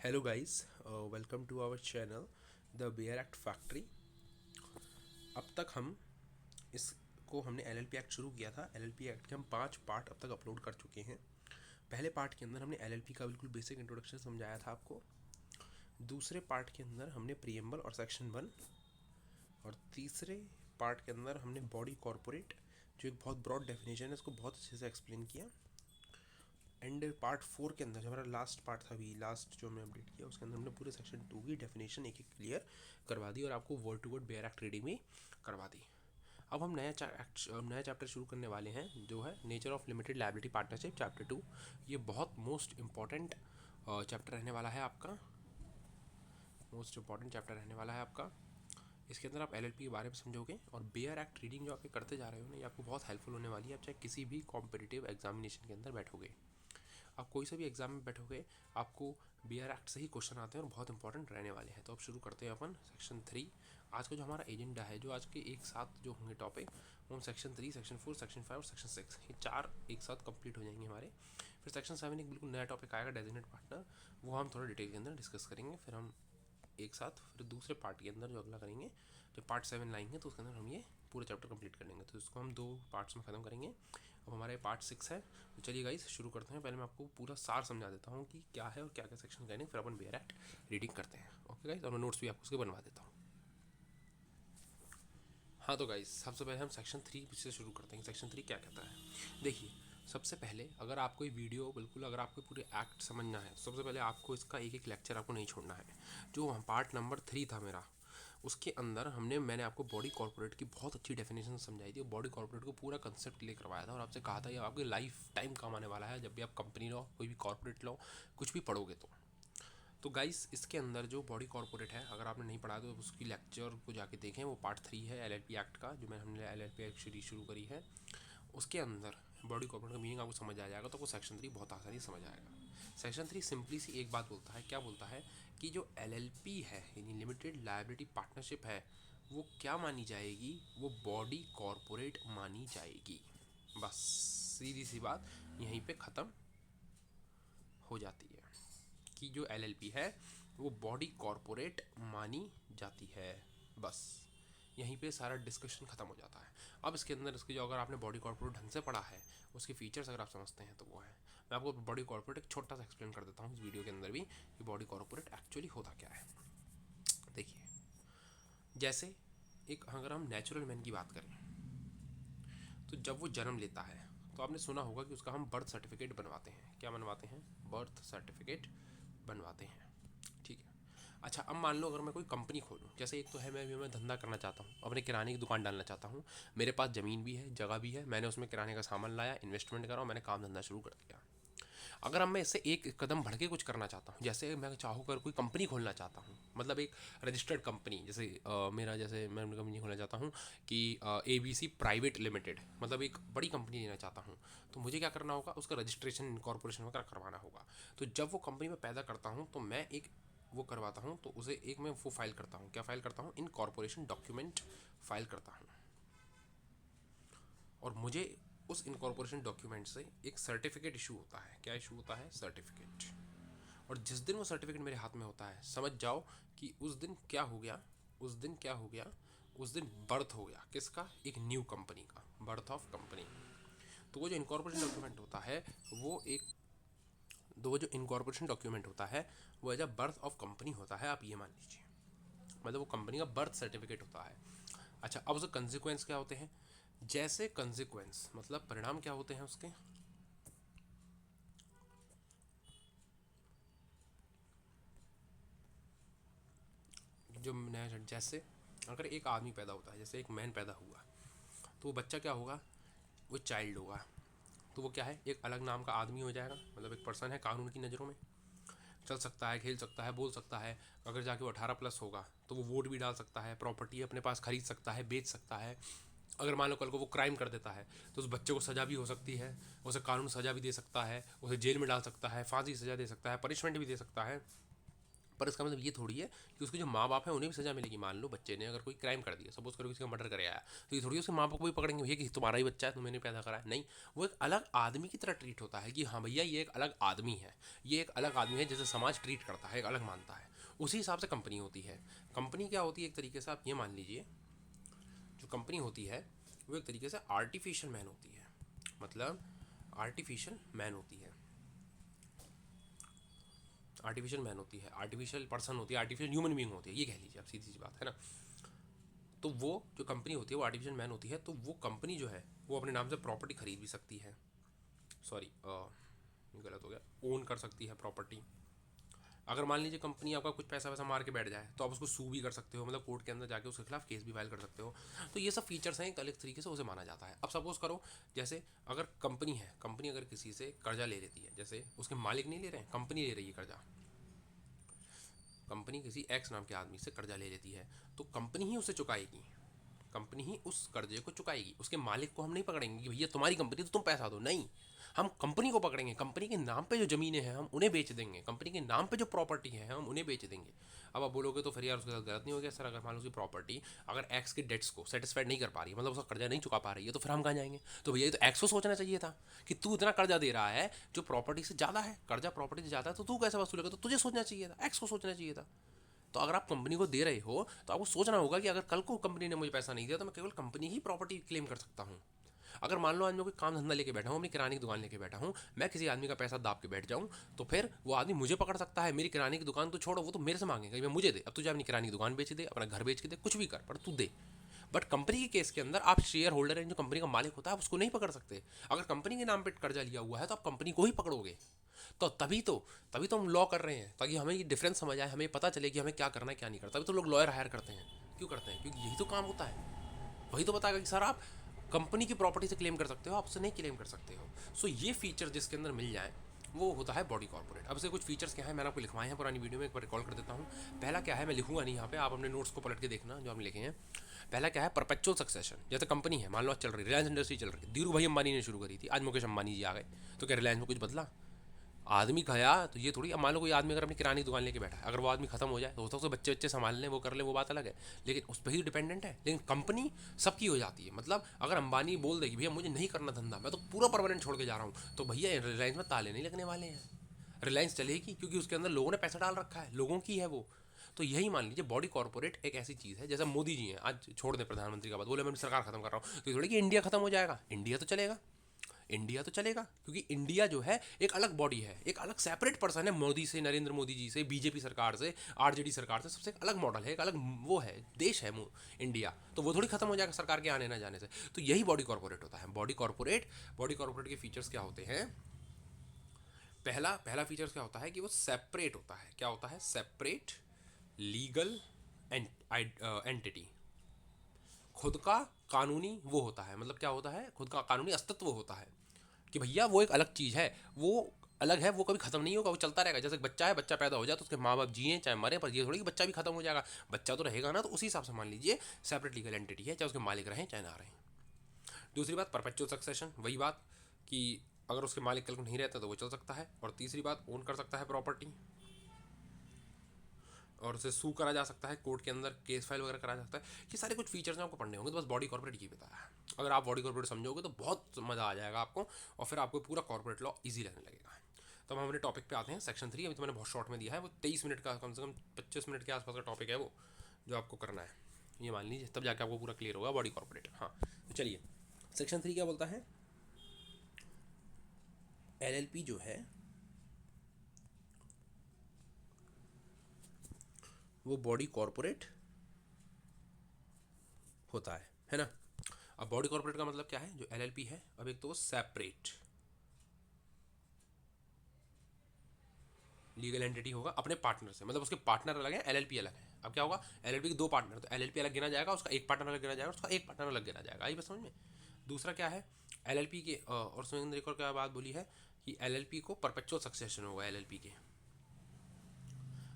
Hello guys, welcome to our channel the bare act factory. अब तक हम इसको हमने एलएलपी एक्ट शुरू किया था। एलएलपी एक्ट के हम 5 पार्ट अब तक अपलोड कर चुके हैं। पहले पार्ट के अंदर हमने एलएलपी का बिल्कुल बेसिक इंट्रोडक्शन समझाया था आपको। दूसरे पार्ट के अंदर हमने प्रीएम्बल और सेक्शन 1, और तीसरे पार्ट के अंदर हमने बॉडी कॉरपोरेट, जो एक बहुत ब्रॉड डेफिनेशन है, इसको बहुत अच्छे से एक्सप्लेन किया। एंड पार्ट 4 के अंदर जो हमारा लास्ट पार्ट था, अभी लास्ट जो हमने अपडेट किया, उसके अंदर हमने पूरे सेक्शन 2 की डेफिनेशन एक एक क्लियर करवा दी और आपको word to word bare act reading भी करवा दी। अब हम नया चैप्टर शुरू करने वाले हैं, जो है nature of limited liability partnership, chapter 2। ये बहुत मोस्ट इंपॉर्टेंट चैप्टर रहने वाला है आपका, मोस्ट इंपॉर्टेंट चैप्टर रहने वाला है आपका। इसके अंदर आप एलएलपी के बारे में समझोगे, और बेयर एक्ट रीडिंग जो आप करते जा रहे हो ना, ये आपको बहुत हेल्पफुल होने वाली है। आप चाहे किसी भी कॉम्पिटिटिव एग्जामिनेशन के अंदर बैठोगे, आप कोई सा भी एग्जाम में बैठोगे, आपको बीआर एक्ट से ही क्वेश्चन आते हैं और बहुत इंपॉर्टेंट रहने वाले हैं। तो अब शुरू करते हैं अपन सेक्शन 3। आज का जो हमारा एजेंडा है, जो आज के एक साथ जो होंगे टॉपिक, वो हम सेक्शन 3, सेक्शन 4, सेक्शन 5 और सेक्शन 6, ये 4 एक साथ कंप्लीट हो जाएंगे हमारे। फिर सेक्शन 7 एक बिल्कुल नया टॉपिक आएगा, डेजिग्नेट पार्टनर, वो हम थोड़ा डिटेल के अंदर डिस्कस करेंगे। फिर हम एक साथ फिर दूसरे पार्ट के अंदर जो अगला करेंगे, जब पार्ट 7 लाएंगे तो उसके अंदर हम ये पूरा चैप्टर कंप्लीट कर लेंगे। तो इसको हम 2 पार्ट्स में ख़त्म करेंगे। अब हमारे पार्ट 6 है, तो चलिए गाइस शुरू करते हैं। पहले मैं आपको पूरा सार समझा देता हूँ कि क्या है और क्या क्या सेक्शन करेंगे, फिर अपन बेयर एक्ट रीडिंग करते हैं। ओके गाइस, और मैं नोट्स भी आपको उसके बनवा देता हूँ। हाँ तो गाइस, सबसे पहले हम सेक्शन 3 से शुरू करते हैं। सेक्शन 3 क्या कहता है, देखिए। सबसे पहले अगर आपको ये वीडियो बिल्कुल, अगर आपको पूरे एक्ट समझना है, तो सबसे पहले आपको इसका एक एक लेक्चर आपको नहीं छोड़ना है। जो पार्ट नंबर 3 था मेरा, उसके अंदर मैंने आपको बॉडी कॉर्पोरेट की बहुत अच्छी डेफिनेशन समझाई थी। बॉडी कॉर्पोरेट को पूरा कंसेप्ट क्लियर करवाया था और आपसे कहा था ये आपके लाइफ टाइम काम आने वाला है, जब भी आप कंपनी लो, कोई भी कॉर्पोरेट लो, कुछ भी पढ़ोगे तो गाइस इसके अंदर जो बॉडी कॉर्पोरेट है, अगर आपने नहीं पढ़ा तो उसकी लेक्चर को जाके देखें। वो पार्ट 3 है एलएलपी एक्ट का, जो हमने एलएलपी एक्ट सीरीज शुरू करी है। उसके अंदर बॉडी कॉर्पोरेट का मीनिंग आपको समझ आ जाएगा, तो आपको सेक्शन 3 बहुत आसानी से समझ आएगा। सेक्शन 3 सिंपली सी एक बात बोलता है, क्या बोलता है कि जो एलएलपी है, यानी लिमिटेड लायबिलिटी पार्टनरशिप है, वो क्या मानी जाएगी, वो बॉडी कॉर्पोरेट मानी जाएगी। बस सीधी सी बात यहीं पे ख़त्म हो जाती है कि जो एलएलपी है वो बॉडी कॉर्पोरेट मानी जाती है। बस यहीं पे सारा डिस्कशन खत्म हो जाता है। अब इसके अंदर इसकी जो, अगर आपने बॉडी कॉर्पोरेट ढंग से पढ़ा है, उसके फीचर्स अगर आप समझते हैं, तो वो है। मैं आपको बॉडी कॉर्पोरेट एक छोटा सा एक्सप्लेन कर देता हूँ इस वीडियो के अंदर भी, कि बॉडी कॉर्पोरेट एक्चुअली होता क्या है। देखिए, जैसे एक, अगर हम नेचुरल मैन की बात करें, तो जब वो जन्म लेता है, तो आपने सुना होगा कि उसका हम बर्थ सर्टिफिकेट बनवाते हैं। क्या बनवाते हैं? बर्थ सर्टिफिकेट बनवाते हैं। ठीक है। अच्छा, अब मान लो अगर मैं कोई कंपनी खोलूँ, जैसे एक तो है, मैं धंधा करना चाहता हूँ, अपने किराने की दुकान डालना चाहता हूँ। मेरे पास ज़मीन भी है, जगह भी है, मैंने उसमें किराने का सामान लाया, इन्वेस्टमेंट करा और मैंने काम धंधा शुरू कर दिया। अगर अब मैं इससे एक कदम बढ़ के कुछ करना चाहता हूँ, जैसे मैं चाहूँ कर कोई कंपनी खोलना चाहता हूँ, मतलब एक रजिस्टर्ड कंपनी, जैसे जैसे मैं कंपनी खोलना चाहता हूँ कि ABC प्राइवेट लिमिटेड, मतलब एक बड़ी कंपनी लेना चाहता हूँ, तो मुझे क्या करना होगा, उसका रजिस्ट्रेशन इनकॉर्पोरेशन वगैरह करवाना होगा। तो जब वो कंपनी में पैदा करता हूँ, तो मैं एक वो करवाता हूँ, तो उसे एक मैं वो फाइल करता हूँ। क्या फाइल करता हूँ? इनकॉर्पोरेशन डॉक्यूमेंट फाइल करता हूँ। और मुझे उस इनकॉर्पोरेशन डॉक्यूमेंट से एक सर्टिफिकेट इशू होता है। क्या इशू होता है? सर्टिफिकेट। और जिस दिन वो सर्टिफिकेट मेरे हाथ में होता है, समझ जाओ कि उस दिन क्या हो गया, उस दिन क्या हो गया, उस दिन बर्थ हो गया। किसका? एक न्यू कंपनी का, बर्थ ऑफ कंपनी। तो वो जो इनकॉर्पोरेशन डॉक्यूमेंट होता है, वो एक वो जो इनकॉर्पोरेशन डॉक्यूमेंट होता है, वो as a birth of company होता है, आप ये मान लीजिए। मतलब वो कंपनी का बर्थ सर्टिफिकेट होता है। अच्छा, अब उसके कंसिक्वेंस क्या होते हैं? जैसे कंसिक्वेंस मतलब परिणाम क्या होते हैं उसके, जो नया, जैसे अगर एक आदमी पैदा होता है, जैसे एक मैन पैदा हुआ, तो वो बच्चा क्या होगा? वो चाइल्ड होगा। तो वो क्या है? एक अलग नाम का आदमी हो जाएगा, मतलब एक पर्सन है कानून की नज़रों में। चल सकता है, खेल सकता है, बोल सकता है। अगर जाके वो 18+ होगा, तो वो वोट भी डाल सकता है, प्रॉपर्टी अपने पास खरीद सकता है, बेच सकता है। अगर मान लो कल को वो क्राइम कर देता है, तो उस बच्चे को सज़ा भी हो सकती है, उसे कानून सज़ा भी दे सकता है, उसे जेल में डाल सकता है, फांसी की सज़ा दे सकता है, पनिशमेंट भी दे सकता है। पर इसका मतलब ये थोड़ी है कि उसके जो माँ बाप हैं उन्हें भी सजा मिलेगी। मान लो बच्चे ने अगर कोई क्राइम कर दिया, सपोज करो किसी का मर्डर करे आया, तो ये थोड़ी उसके माँ बाप को भी पकड़ेंगे भैया कि तुम्हारा ही बच्चा है, तुम्हें नहीं पैदा करा है। नहीं, वो एक अलग आदमी की तरह ट्रीट होता है कि हाँ भैया ये एक अलग आदमी है, ये एक अलग आदमी है, जैसे समाज ट्रीट करता है, एक अलग मानता है। उसी हिसाब से कंपनी होती है। कंपनी क्या होती है, एक तरीके से आप ये मान लीजिए, जो कंपनी होती है वो एक तरीके से आर्टिफिशियल मैन होती है। मतलब आर्टिफिशियल मैन होती है, आर्टिफिशियल मैन होती है, आर्टिफिशियल पर्सन होती है, आर्टिफिशियल ह्यूमन बीइंग होती है, ये कह लीजिए आप, सीधी सी बात है ना। तो वो जो कंपनी होती है वो आर्टिफिशियल मैन होती है। तो वो कंपनी जो है वो अपने नाम से प्रॉपर्टी खरीद भी सकती है, सॉरी गलत हो गया, ओन कर सकती है प्रॉपर्टी। अगर मान लीजिए कंपनी आपका कुछ पैसा वैसा मार के बैठ जाए तो आप उसको सू भी कर सकते हो, मतलब कोर्ट के अंदर जाके उसके खिलाफ केस भी फाइल कर सकते हो। तो ये सब फीचर्स हैं, एक अलग तरीके से उसे माना जाता है। अब सपोज करो जैसे अगर कंपनी है, कंपनी अगर किसी से कर्जा ले लेती है, जैसे उसके मालिक नहीं ले रहे हैं, कंपनी ले रही है कर्जा, कंपनी किसी एक्स नाम के आदमी से कर्जा ले लेती है, तो कंपनी ही उसे चुकाएगी, कंपनी ही उस कर्जे को चुकाएगी। उसके मालिक को हम नहीं पकड़ेंगे कि भैया तुम्हारी कंपनी तो तुम पैसा दो, नहीं, हम कंपनी को पकड़ेंगे। कंपनी के नाम पे जो ज़मीनें हैं हम उन्हें बेच देंगे, कंपनी के नाम पे जो प्रॉपर्टी है हम उन्हें बेच देंगे। अब आप बोलोगे तो फिर यार उसके साथ गलत नहीं हो गया सर, अगर मान लो उसकी प्रॉपर्टी अगर एक्स के डेट्स को सेटिस्फाइड नहीं कर पा रही है, मतलब उसका कर्जा नहीं चुका पा रही है, तो फिर हम कहाँ जाएंगे। तो भैया ये तो एक्स को सोचना चाहिए था कि तू इतना कर्जा दे रहा है जो प्रॉपर्टी से ज़्यादा है, कर्जा प्रॉपर्टी से ज़्यादा है, तो तू कैसे वसूलेगा, तो तुझे सोचना चाहिए था, एक्स को सोचना चाहिए था। तो अगर आप कंपनी को दे रहे हो तो आपको सोचना होगा कि अगर कल को कंपनी ने मुझे पैसा नहीं दिया तो मैं केवल कंपनी ही प्रॉपर्टी क्लेम कर सकता हूँ। अगर मान लो आज मैं कोई काम धंधा लेके बैठा हूँ, अपनी किराने की दुकान लेके बैठा हूँ, मैं किसी आदमी का पैसा दाब के बैठ जाऊँ, तो फिर वो आदमी मुझे पकड़ सकता है। मेरी किराने की दुकान तो छोड़ो, वो तो मेरे से मांगेगा कि मैं मुझे दे, अब तुझे अपनी किराने की दुकान बेच दे, अपना घर बेच के दे, कुछ भी कर, पर तू दे। बट कंपनी के केस के अंदर आप शेयर होल्डर हैं, जो कंपनी का मालिक होता है, आप उसको नहीं पकड़ सकते। अगर कंपनी के नाम पे कर्जा लिया हुआ है तो आप कंपनी को ही पकड़ोगे। तो तभी तो हम लॉ कर रहे हैं, ताकि हमें ये डिफरेंस समझ आए, हमें पता चले कि हमें क्या करना है क्या नहीं करता। तभी तो लोग लॉयर हायर करते हैं। क्यों करते हैं? क्योंकि यही तो काम होता है। वही तो बताएगा कि सर आप कंपनी की प्रॉपर्टी से क्लेम कर सकते हो, आप उससे नहीं क्लेम कर सकते हो। सो ये फीचर जिसके अंदर मिल जाए वो होता है बॉडी कॉर्पोरेट। अब से कुछ फीचर्स क्या है मैंने आपको लिखवाए हैं पुरानी वीडियो में, एक बार रिकॉल कर देता हूँ। पहला क्या है, मैं लिखूंगा नहीं यहाँ पे, आप अपने नोट्स को पलट के देखना जो हम लिखे हैं। पहला क्या है, परपेचुअल सक्सेशन। जैसे कंपनी है, मान लो आज चल रही रिलायंस इंडस्ट्री चल रही, धीरू भाई अंबानी ने शुरू करी थी, आज मुकेश अंबानी जी आ गए, तो क्या रिलायंस में कुछ बदला? आदमी गया तो ये थोड़ी, अब मान लो कोई आदमी अगर अपनी किराने की दुकान लेके बैठा है, अगर वो आदमी खत्म हो जाए तो होता है उसे बच्चे बच्चे संभाल लें, वो कर ले, वो बात अलग है, लेकिन उस पर ही डिपेंडेंट है। लेकिन कंपनी सबकी हो जाती है। मतलब अगर अंबानी बोल देगी भैया मुझे नहीं करना धंधा, मैं तो पूरा परमानेंट छोड़ के जा रहा हूँ, तो भैया रिलायंस में ताले नहीं लगने वाले हैं, रिलायंस चलेगी, क्योंकि उसके अंदर लोगों ने पैसा डाल रखा है, लोगों की है वो। तो यही मान लीजिए बॉडी कॉर्पोरेट एक ऐसी चीज़ है, जैसे मोदी जी हैं, आज छोड़ दें प्रधानमंत्री का बात, बोले मैं अपनी सरकार खत्म कर रहा हूँ, तो थोड़ी कि इंडिया खत्म हो जाएगा, इंडिया तो चलेगा, इंडिया तो चलेगा, क्योंकि इंडिया जो है एक अलग बॉडी है, एक अलग सेपरेट पर्सन है, मोदी से, नरेंद्र मोदी जी से, बीजेपी सरकार से, आरजेडी सरकार से, सबसे एक अलग मॉडल है, एक अलग वो है, देश है इंडिया। तो वो थोड़ी खत्म हो जाएगा सरकार के आने ना जाने से। तो यही बॉडी कॉर्पोरेट होता है। बॉडी कॉर्पोरेट के फीचर्स क्या होते हैं? पहला पहला फीचर्स क्या होता है कि वो सेपरेट होता है। क्या होता है? सेपरेट लीगल एंटिटी, खुद का कानूनी वो होता है। मतलब क्या होता है? खुद का कानूनी अस्तित्व होता है कि भैया वो एक अलग चीज़ है, वो अलग है, वो कभी खत्म नहीं होगा, वो चलता रहेगा। जैसे बच्चा है, बच्चा पैदा हो जाए तो उसके माँ बाप जिए चाहे मरे, पर ये थोड़ी कि बच्चा भी खत्म हो जाएगा, बच्चा तो रहेगा ना। तो उसी हिसाब से मान लीजिए सेपरेट लीगल एंटिटी है, चाहे उसके मालिक रहें चाहे ना रहें। दूसरी बात परपेचुअल सक्सेशन, वही बात कि अगर उसके मालिक कल को नहीं रहता तो वो चल सकता है। और तीसरी बात, ओन कर सकता है प्रॉपर्टी, और उसे सू करा जा सकता है, कोर्ट के अंदर केस फाइल वगैरह करा जा सकता है। ये सारे कुछ फीचर्स हैं आपको पढ़ने होंगे, तो बस बॉडी कॉर्पोरेट ये बताया है। अगर आप बॉडी कॉर्पोरेट समझोगे तो बहुत मज़ा आ जाएगा आपको, और फिर आपको पूरा कॉर्पोरेट लॉ ईजी लगने लगेगा। तो हम अपने टॉपिक पे आते हैं, सेक्शन 3। अभी तो मैंने बहुत शॉर्ट में दिया है, वो 23 मिनट का, कम से कम 25 मिनट के आसपास का टॉपिक है वो, जो आपको करना है, ये मान लीजिए, तब जाके आपको पूरा क्लियर होगा बॉडी कॉर्पोरेट। हाँ, तो चलिए, सेक्शन 3 क्या बोलता है? एलएलपी जो है वो बॉडी कॉर्पोरेट होता है ना। अब बॉडी कॉर्पोरेट का मतलब क्या है? जो एलएलपी है, अब एक तो वो सेपरेट लीगल एंटिटी होगा अपने पार्टनर से, मतलब उसके पार्टनर अलग है, एलएलपी अलग है। अब क्या होगा? एलएलपी के दो पार्टनर, तो एलएलपी अलग गिना जाएगा, उसका एक पार्टनर अलग गिना जाएगा, उसका एक पार्टनर अलग गिना जाएगा। आई बस समझ में? दूसरा क्या है? एलएलपी के और सुरेंद्र एक और क्या बात बोली है कि एलएलपी को परपेचुअल सक्सेशन होगा, एलएलपी के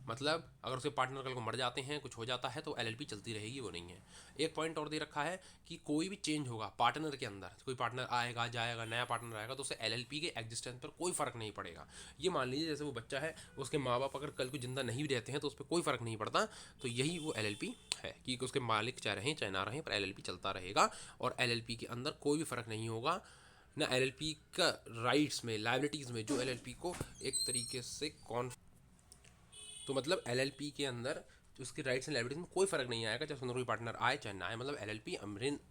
मतलब अगर उसके पार्टनर कल को मर जाते हैं, कुछ हो जाता है, तो एलएलपी चलती रहेगी, वो नहीं है। एक पॉइंट और दे रखा है कि कोई भी चेंज होगा पार्टनर के अंदर, कोई पार्टनर आएगा जाएगा, नया पार्टनर आएगा, तो उससे एलएलपी के एग्जिस्टेंस पर कोई फर्क नहीं पड़ेगा। ये मान लीजिए जैसे वो बच्चा है, उसके माँ बाप अगर कल को जिंदा नहीं रहते हैं तो उस पर कोई फर्क नहीं पड़ता, तो यही वो एलएलपी है कि उसके मालिक चाहे रहें चाहे ना रहें, पर एलएलपी चलता रहेगा और एलएलपी के अंदर कोई भी फर्क नहीं होगा ना। एलएलपी का राइट्स में, लाइबिलिटीज़ में, जो एलएलपी को एक तरीके से कौन, तो मतलब एलएलपी के अंदर जो उसके राइट्स एंड लाइबिलिटीज में कोई फर्क नहीं आएगा, चाहे उसके अंदर कोई पार्टनर आए चाहे ना आए, मतलब एलएलपी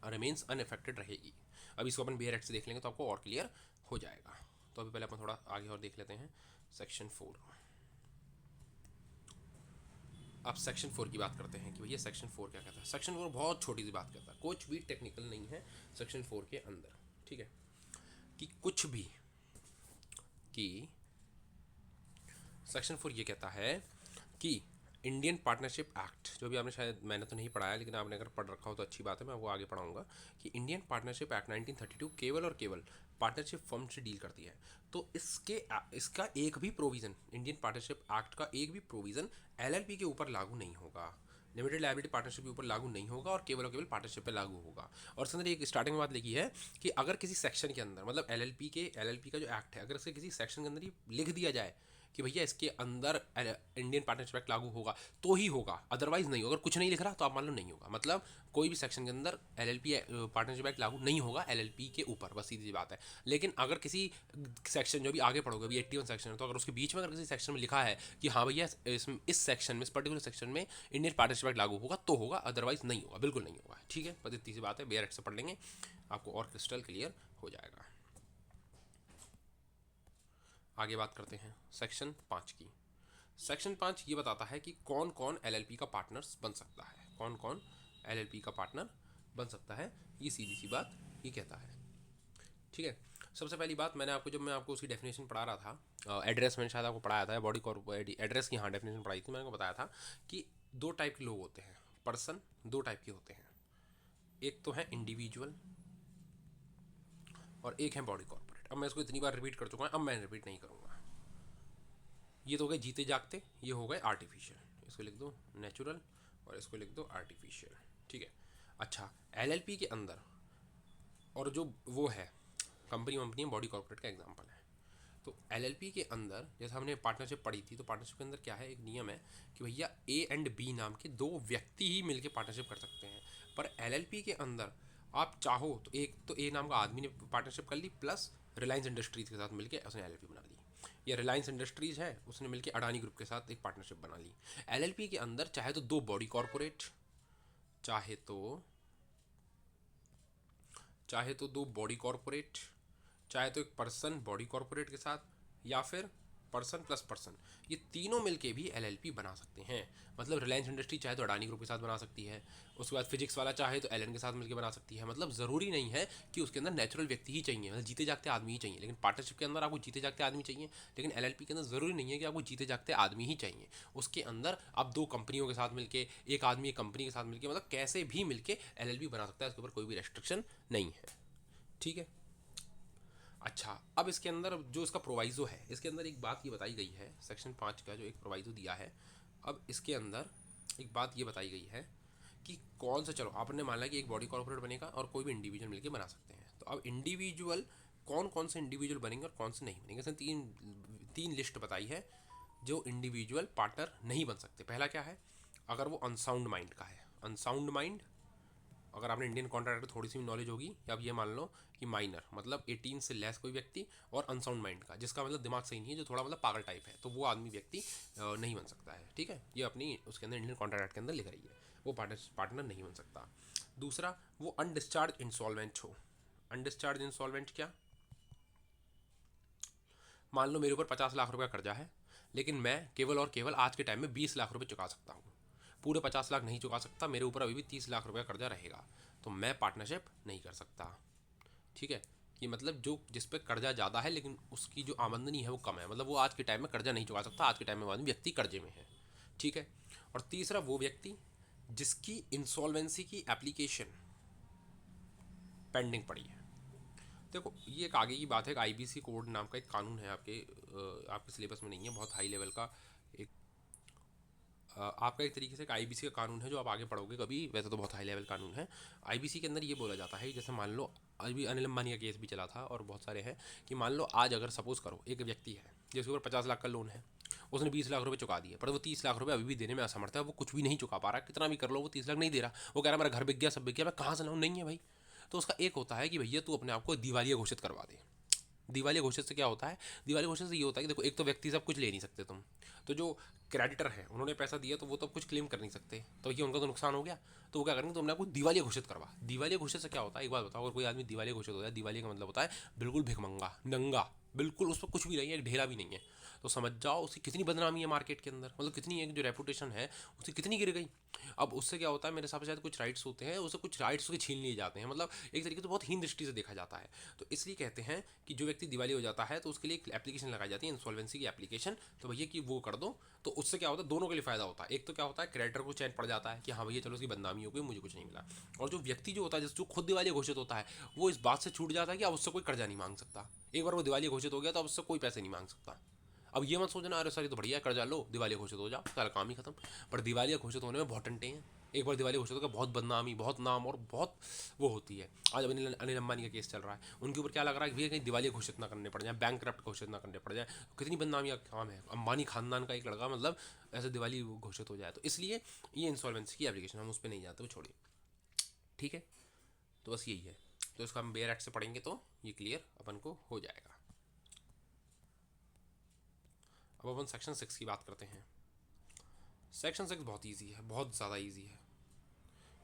रिमेन्स अनअफेक्टेड रहेगी। अब इसको अपन बेयर एक्ट से देख लेंगे तो आपको और क्लियर हो जाएगा। तो अभी पहले अपन थोड़ा आगे और देख लेते हैं सेक्शन 4। अब सेक्शन 4 की बात करते हैं कि भैया सेक्शन 4 क्या कहता है। सेक्शन 4 बहुत छोटी सी बात कहता है, कुछ भी टेक्निकल नहीं है सेक्शन 4 के अंदर, ठीक है, कि कुछ भी, कि सेक्शन 4 ये कहता है कि इंडियन पार्टनरशिप एक्ट, जो भी आपने, शायद मैंने तो नहीं पढ़ा है लेकिन आपने अगर पढ़ रखा हो तो अच्छी बात है, मैं वो आगे पढ़ाऊंगा, कि इंडियन पार्टनरशिप एक्ट 1932 केवल और केवल पार्टनरशिप फर्म से डील करती है। तो इसका एक भी प्रोविज़न, इंडियन पार्टनरशिप एक्ट का एक भी प्रोविज़न एलएलपी के ऊपर लागू नहीं होगा, लिमिटेड लायबिलिटी पार्टनरशिप के ऊपर लागू नहीं होगा और केवल पार्टनरशिप पे लागू होगा। और इसके अंदर एक स्टार्टिंग में बात लिखी है कि अगर किसी सेक्शन के अंदर, मतलब एलएलपी का जो एक्ट है, अगर इसके किसी सेक्शन के अंदर ये लिख दिया जाए कि भैया इसके अंदर इंडियन पार्टनरशिप एक्ट लागू होगा, तो ही होगा, अदरवाइज नहीं होगा। अगर कुछ नहीं लिख रहा तो आप मान लो नहीं होगा, मतलब कोई भी सेक्शन के अंदर एलएलपी पार्टनरशिप एक्ट लागू नहीं होगा एलएलपी के ऊपर, बस सीधी सी बात है। लेकिन अगर किसी सेक्शन, जो भी आगे पढ़ोगे, अभी 81 सेक्शन है, तो अगर उसके बीच में अगर किसी सेक्शन में लिखा है कि हाँ भैया इस सेक्शन में, इस पर्टिकुलर सेक्शन में इंडियन पार्टनरशिप एक्ट लागू होगा, तो होगा, अदरवाइज नहीं होगा, बिल्कुल नहीं होगा, ठीक है। बस इतनी सी बात है, बेयर एक्ट से पढ़ लेंगे, आपको और क्रिस्टल क्लियर हो जाएगा। आगे बात करते हैं सेक्शन 5 की। सेक्शन 5 ये बताता है कि कौन कौन एलएलपी का पार्टनर्स बन सकता है, कौन कौन एलएलपी का पार्टनर बन सकता है, ये सीधी सी बात ये कहता है, ठीक है। सबसे पहली बात, जब मैं आपको उसकी डेफिनेशन पढ़ा रहा था, एड्रेस मैंने शायद आपको पढ़ाया था, बॉडी कॉर्पोरेट एड्रेस की, हाँ, डेफिनेशन पढ़ाई थी, मैंने आपको बताया था कि दो टाइप के लोग होते हैं, पर्सन दो टाइप के होते हैं, एक तो है इंडिविजुअल और एक है बॉडी कॉर्पोरेट। अब मैं इसको इतनी बार रिपीट कर चुका हूँ, अब मैं रिपीट नहीं करूँगा। ये तो हो गए जीते जागते, ये हो गए आर्टिफिशियल, इसको लिख दो नेचुरल और इसको लिख दो आर्टिफिशियल, ठीक है। अच्छा, एलएलपी के अंदर और जो वो है कंपनी बॉडी कॉर्पोरेट का एग्जांपल है। तो एलएलपी के अंदर जैसे हमने पार्टनरशिप पढ़ी थी, तो पार्टनरशिप के अंदर क्या है, एक नियम है कि भैया ए एंड बी नाम के दो व्यक्ति ही मिलकर पार्टनरशिप कर सकते हैं। पर एलएलपी के अंदर आप चाहो तो ए नाम का आदमी ने पार्टनरशिप कर ली, प्लस रिलायंस इंडस्ट्रीज के साथ मिलकर उसने एलएलपी बना ली, या रिलायंस इंडस्ट्रीज है उसने मिलकर अडानी ग्रुप के साथ एक पार्टनरशिप बना ली। एलएलपी के अंदर चाहे तो दो बॉडी कॉर्पोरेट, चाहे तो चाहे तो दो बॉडी कॉर्पोरेट, चाहे तो एक पर्सन बॉडी कॉर्पोरेट के साथ, या फिर पर्सन प्लस पर्सन, ये तीनों मिलके भी एलएलपी बना सकते हैं। मतलब रिलायंस इंडस्ट्री चाहे तो अडानी ग्रुप के साथ बना सकती है, उसके बाद फिजिक्स वाला चाहे तो एलन के साथ मिलकर बना सकती है। मतलब ज़रूरी नहीं है कि उसके अंदर नेचुरल व्यक्ति ही चाहिए, मतलब जीते जागते आदमी ही चाहिए। लेकिन पार्टनरशिप के अंदर आपको जीते जागते आदमी चाहिए, लेकिन एलएलपी के अंदर ज़रूरी नहीं है कि आपको जीते जागते आदमी ही चाहिए। उसके अंदर आप दो कंपनियों के साथ मिलकर, एक आदमी एक कंपनी के साथ मिलकर, मतलब कैसे भी मिलकर एलएलपी बना सकता है, उसके ऊपर कोई भी रेस्ट्रिक्शन नहीं है, ठीक है। अच्छा, अब इसके अंदर जो इसका प्रोवाइज़ो है, इसके अंदर एक बात ये बताई गई है, सेक्शन 5 का जो एक प्रोवाइज़ो दिया है, अब इसके अंदर एक बात ये बताई गई है कि कौन सा, चलो आपने मान लिया कि एक बॉडी कॉर्पोरेट बनेगा और कोई भी इंडिविजुअल मिलकर बना सकते हैं। तो अब इंडिविजुअल कौन कौन से इंडिविजुअल बनेंगे और कौन से नहीं बनेंगे, इसमें तीन लिस्ट बताई है जो इंडिविजुअल पार्टनर नहीं बन सकते। पहला क्या है, अगर वो अनसाउंड माइंड का है, अनसाउंड माइंड, अगर आपने इंडियन कॉन्ट्रैक्ट थोड़ी सी भी नॉलेज होगी, या अब ये मान लो कि माइनर मतलब 18 से लेस कोई व्यक्ति, और अनसाउंड माइंड का जिसका मतलब दिमाग सही नहीं है, जो थोड़ा मतलब पागल टाइप है, तो वो आदमी व्यक्ति नहीं बन सकता है, ठीक है। ये अपनी उसके अंदर इंडियन कॉन्ट्रैक्ट के अंदर लिख रही है, वो पार्टनर नहीं बन सकता। दूसरा, वो अनडिस्चार्ज इंस्टॉलमेंट हो। अनडिस्चार्ज इंस्टॉलमेंट क्या, मान लो मेरे ऊपर 50 लाख रुपये कर्जा है, लेकिन मैं केवल और केवल आज के टाइम में 20 लाख रुपये चुका सकता हूँ, पूरे 50 लाख नहीं चुका सकता, मेरे ऊपर अभी भी 30 लाख रुपये कर्जा रहेगा, तो मैं पार्टनरशिप नहीं कर सकता, ठीक है। कि मतलब जो जिस पे कर्जा ज़्यादा है लेकिन उसकी जो आमदनी है वो कम है, मतलब वो आज के टाइम में कर्जा नहीं चुका सकता, आज के टाइम में वो व्यक्ति कर्जे में है, ठीक है। और तीसरा, वो व्यक्ति जिसकी इंसॉल्वेंसी की एप्लीकेशन पेंडिंग पड़ी है। देखो, ये एक आगे की बात है, आईबीसी कोड नाम का एक कानून है, आपके सिलेबस में नहीं है, बहुत हाई लेवल का एक आपका एक तरीके से एक आईबीसी का कानून है जो आप आगे पढ़ोगे कभी, वैसे तो बहुत हाई लेवल कानून है। आईबीसी के अंदर ये बोला जाता है, जैसे मान लो अभी अनिल अंबानी का केस भी चला था और बहुत सारे हैं, कि मान लो आज अगर सपोज करो एक व्यक्ति है जिसके ऊपर 50 लाख का लोन है, उसने 20 लाख रुपए चुका दिए, पर वो 30 लाख रुपए अभी भी देने में असमर्थ है, वो कुछ भी नहीं चुका पा रहा, कितना भी कर लो वो 30 लाख नहीं दे रहा, वो कह रहा मेरा घर बिक गया, सब बिक गया, मैं कहाँ से लाऊं, नहीं है भाई। तो उसका एक होता है कि भैया तू अपने आप को दिवालिया घोषित करवा दे। दिवालिया घोषित से क्या होता है, दिवालिया घोषित से ये होता है कि देखो एक तो व्यक्ति से आप कुछ ले नहीं सकते तुम, तो जो क्रेडिटर है उन्होंने पैसा दिया तो वो तो कुछ क्लेम कर नहीं सकते, तो ये उनका तो नुकसान हो गया। तो वो क्या करेंगे, तुमने आपको दिवालिया घोषित करवा। दिवालिया घोषित से क्या होता है, एक बात बताओ, अगर कोई आदमी दिवालिया घोषित हो जाए, दिवालिया का मतलब होता है बिल्कुल भिखमंगा, नंगा, बिल्कुल उस पर कुछ भी नहीं है, एक ढेला भी नहीं है, तो समझ जाओ उसकी कितनी बदनामी है मार्केट के अंदर, मतलब कितनी एक जो रेपुटेशन है उसकी कितनी गिर गई। अब उससे क्या होता है, मेरे हिसाब से शायद कुछ राइट्स होते हैं, उससे कुछ राइट्स उसके छीन लिए जाते हैं, मतलब एक तरीके से बहुत हीन दृष्टि से देखा जाता है। तो इसलिए कहते हैं कि जो व्यक्ति दिवाली हो जाता है तो उसके लिए एक एप्लीकेशन लगाई जाती है, इंसॉल्वेंसी की एप्लीकेशन, तो भैया कि वो कर दो। तो उससे क्या होता है, दोनों के लिए फायदा होता है। एक तो क्या होता है, क्रेडिटर को चैन पड़ जाता है कि हाँ भैया चलो उसकी बदनामी हो गई, मुझे कुछ नहीं मिला। और जो व्यक्ति जो होता है, जो खुद दिवाली घोषित होता है, वो इस बात से छूट जाता है कि अब उससे कोई कर्जा नहीं मांग सकता। एक बार वो दिवाली घोषित हो गया तो अब उससे कोई पैसे नहीं मांग सकता। अब ये मत सोचना अरे सर ये तो बढ़िया है, कर्जा लो दिवाली घोषित हो जाओ, सारा काम ही खत्म। पर दिवालिया घोषित होने में बहुत टंटे हैं। एक बार दिवाली घोषित होकर बहुत बदनामी, बहुत नाम और बहुत वो होती है। आज अनिल अनिल अंबानी का केस चल रहा है, उनके ऊपर क्या लग रहा है कि भैया कहीं दिवाली घोषित ना करने पड़ जाए, बैंक करप्ट घोषित ना करने पड़ जाए, कितनी बदनामी का काम है, अंबानी खानदान का एक लड़का मतलब ऐसे दिवाली घोषित हो जाए। तो इसलिए ये इंसॉल्वेंसी की एप्लीकेशन, हम उस पर नहीं जाते, वो छोड़िए, ठीक है। तो बस यही है, तो इसको हम बेयर एक्ट से पढ़ेंगे तो ये क्लियर अपन को हो जाएगा। अब अपन सेक्शन 6 की बात करते हैं। सेक्शन 6 बहुत ईजी है, बहुत ज़्यादा ईजी है।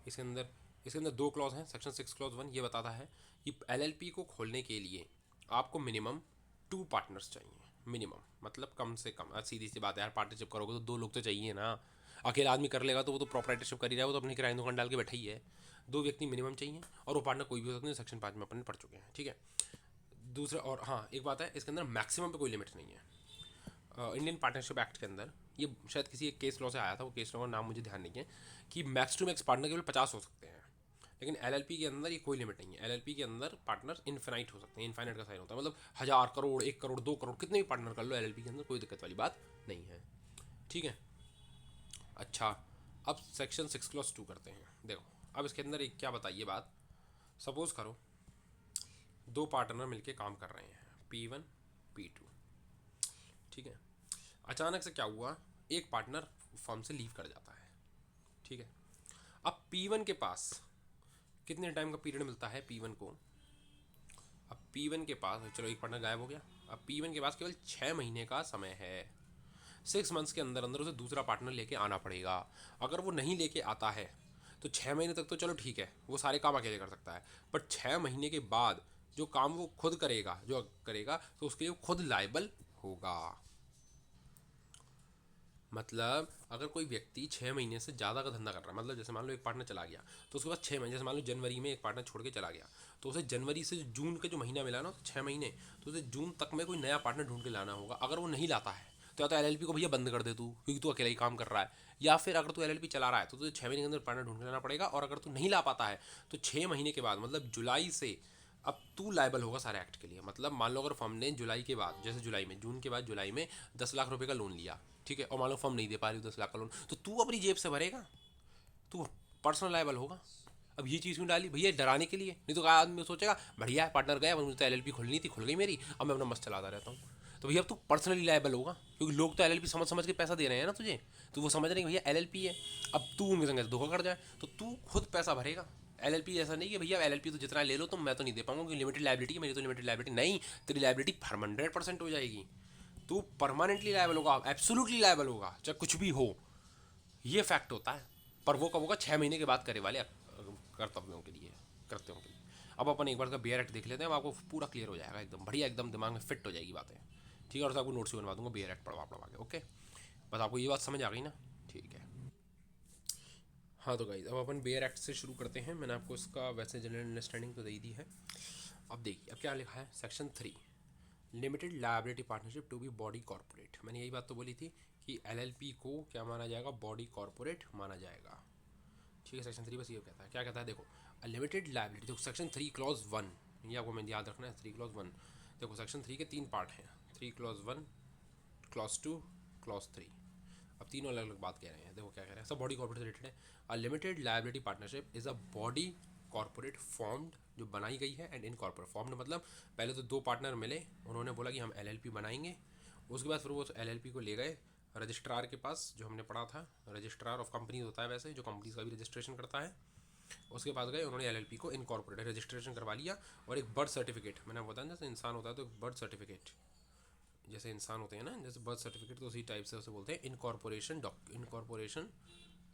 इसके अंदर इसके अंदर दो क्लॉज हैं। सेक्शन 6 क्लॉज 1 ये बताता है कि एलएलपी को खोलने के लिए आपको मिनिमम 2 पार्टनर्स चाहिए। मिनिमम मतलब कम से कम, सीधी सी बात है यार, पार्टनरशिप करोगे तो 2 लोग तो चाहिए ना। अकेला आदमी कर लेगा तो वो तो प्रोप्राइटरशिप कर ही रहा है, वो तो अपनी किराए दुकान डाल के बैठा ही है। 2 व्यक्ति मिनिमम चाहिए और वो पार्टनर कोई भी हो सकते हैं, सेक्शन 5 में अपन पढ़ चुके हैं, ठीक है। दूसरा, और हाँ एक बात है, इसके अंदर मैक्सिमम पे कोई लिमिट नहीं है। इंडियन पार्टनरशिप एक्ट के अंदर ये शायद किसी एक केस लॉ से आया था, वो केस लॉ का नाम मुझे ध्यान नहीं है, कि मैक्स टू मैक्स पार्टनर केवल 50 हो सकते हैं। लेकिन एलएलपी के अंदर ये कोई लिमिट नहीं है। एलएलपी के अंदर पार्टनर इनफिनाइट हो सकते हैं, इनफाइनाइट का साइन होता है, मतलब 1000 करोड़, 1 करोड़, 2 करोड़, कितने भी पार्टनर कर लो एलएलपी के अंदर, कोई दिक्कत वाली बात नहीं है, ठीक है। अच्छा, अब सेक्शन 6 क्लॉज 2 करते हैं। देखो अब इसके अंदर एक क्या बताइए बात, सपोज करो 2 पार्टनर मिलके काम कर रहे हैं, P1 P2, ठीक है। अचानक से क्या हुआ, एक पार्टनर फर्म से लीव कर जाता है, ठीक है। अब P1 के पास कितने टाइम का पीरियड मिलता है P1 को, अब P1 के पास, चलो एक पार्टनर गायब हो गया, अब P1 के पास केवल 6 महीने का समय है। 6 मंथ्स के अंदर अंदर उसे दूसरा पार्टनर लेके आना पड़ेगा। अगर वो नहीं लेके आता है तो 6 महीने तक तो चलो ठीक है, वो सारे काम अकेले कर सकता है, बट 6 महीने के बाद जो काम वो खुद करेगा, जो करेगा तो उसके लिए खुद लायबल होगा। मतलब अगर कोई व्यक्ति 6 महीने से ज़्यादा का धंधा कर रहा है, मतलब जैसे मान लो एक पार्टनर चला गया तो उसके बाद 6 महीने, जैसे मान लो जनवरी में एक पार्टनर छोड़ के चला गया, तो उसे जनवरी से जून का जो महीना मिला ना, तो 6 महीने, तो उसे जून तक में कोई नया पार्टनर ढूंढ के लाना होगा। अगर वो नहीं लाता है तो या तो एलएलपी को भैया बंद कर दे तू, क्योंकि तू अकेला ही काम कर रहा है, या फिर अगर तू एलएलपी चला रहा है तो तुझे 6 महीने के अंदर पार्टनर ढूंढ के लाना पड़ेगा। और अगर तू नहीं ला पाता है तो 6 महीने के बाद, मतलब जुलाई से, अब तू लायबल होगा सारे एक्ट के लिए। मतलब मान लो अगर फर्म ने जुलाई के बाद, जैसे जुलाई में, जून के बाद जुलाई में 10 लाख रुपए का लोन लिया, ठीक है, और मान लो फर्म नहीं दे पा रही 10 लाख का लोन, तो तू अपनी जेब से भरेगा, तू पर्सनल लायबल होगा। अब ये चीज़ क्यों डाली भैया, डराने के लिए, नहीं तो आदमी सोचेगा बढ़िया है पार्टनर गया, मुझे तो एलएलपी खोलनी थी, खुल गई मेरी, अब मैं अपना मस्त चलाता रहता हूँ। तो भैया अब तू पर्सनली लायबल होगा, क्योंकि लोग तो एलएलपी समझ समझ के पैसा दे रहे हैं ना तुझे, तो वो समझ रहे हैं कि भैया एलएलपी है। अब तू उनके संग धोखा कर जाए तो तू खुद पैसा भरेगा। एलएलपी ऐसा नहीं कि भैया एलएलपी तो जितना ले लो तुम, मैं तो नहीं दे पाऊंगा क्योंकि लिमिटेड लाइबिलिटी है मेरी, तो लिमिटेड लाइबिलिटी नहीं, तेरी लाइबिलिटी 100% हो जाएगी। तू परमानेंटली लायबल होगा, एब्सोल्युटली लायबल होगा, चाहे कुछ भी हो। ये फैक्ट होता है। पर वो कब होगा, 6 महीने के बाद करे वाले कर्तव्यों के लिए, कृत्यों के लिए। अब अपन एक बार का बेयर एक्ट देख लेते हैं, आपको पूरा क्लियर हो जाएगा, एकदम बढ़िया, एकदम दिमाग में फिट हो जाएगी बातें, ठीक है। और आपको नोट्स भी बनवा दूंगा बेयर एक्ट पढ़वा पढ़वा के, ओके। बस आपको ये बात समझ आ गई ना, ठीक है। हाँ तो गाइज अब अपन बेयर एक्ट से शुरू करते हैं। मैंने आपको इसका वैसे जनरल अंडरस्टैंडिंग तो दे दी है। अब देखिए अब क्या लिखा है, section 3, limited liability partnership to be body corporate. मैंने यही बात तो बोली थी कि एलएलपी को क्या माना जाएगा, बॉडी कॉर्पोरेट माना जाएगा, ठीक है। सेक्शन 3 बस ये कहता है, क्या कहता है देखो, लिमिटेड लायबिलिटी, देखो सेक्शन 3 क्लॉज 1, ये आपको मैं याद रखना है, 3 क्लॉज 1। देखो सेक्शन 3 के 3 पार्ट हैं, 3 क्लॉज 1, क्लॉज 2, क्लॉज 3। अब तीनों अलग अलग बात कह रहे हैं। देखो क्या कह रहे हैं, सब बॉडी कॉर्पोरेट से रिलेटेड है। A limited liability partnership is a body corporate formed, जो बनाई गई है, एंड इन कॉर्पोरेट फॉर्म्ड मतलब पहले तो दो पार्टनर मिले, उन्होंने बोला कि हम LLP बनाएंगे। उसके बाद फिर वो LLP को ले गए रजिस्ट्रार के पास, जो हमने पढ़ा था, रजिस्ट्रार ऑफ कंपनीज होता है वैसे, जो कंपनीज का भी रजिस्ट्रेशन करता है। उसके बाद गए उन्होंने LLP को इनकॉर्पोरेट रजिस्ट्रेशन करवा लिया, और एक बर्थ सर्टिफिकेट, मैंने बताया जैसे इंसान होता है तो एक बर्थ सर्टिफिकेट, जैसे इंसान होते हैं ना, जैसे बर्थ सर्टिफिकेट, तो उसी टाइप से उसे बोलते हैं इनकॉर्पोरेशन